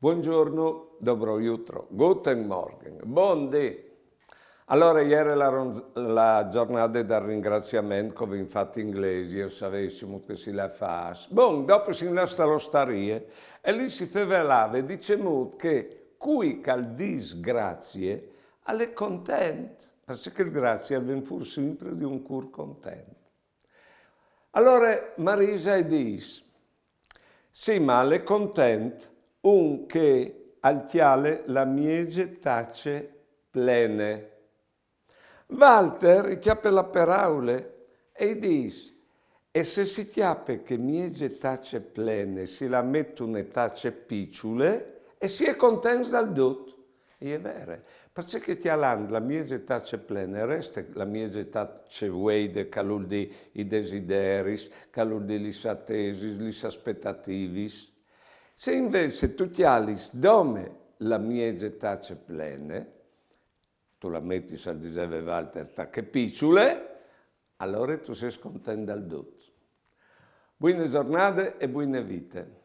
Buongiorno, dobro jutro, guten Morgen, buondì. Allora, ieri la giornata del ringraziamento, come infatti inglesi, e sapessimo che si la fa. Bon, dopo si innesta l'osteria e lì si fevelava e diceva che cui cal dis grazie alle content, perché il grazie avviene pur sempre di un cur content. Allora Marisa dice, sì, ma le content un che al chiale la miege tace plene. Walter chiappe la paraule e dice, e se si chiappe che miege tace plene, si la mettono tace picciule e si è contenti dal tutto. E è vero, perché ti all'and la miege tace plene, resta la miege tace veide, che vuol dire i desideris, che vuol dire gli attesis, gli aspettativis. Se invece tu ti alis dome la miege tace plene, tu la metti, se diceva Walter, che picciule, allora tu sei scontento dal tutto. Buone giornate e buone vite.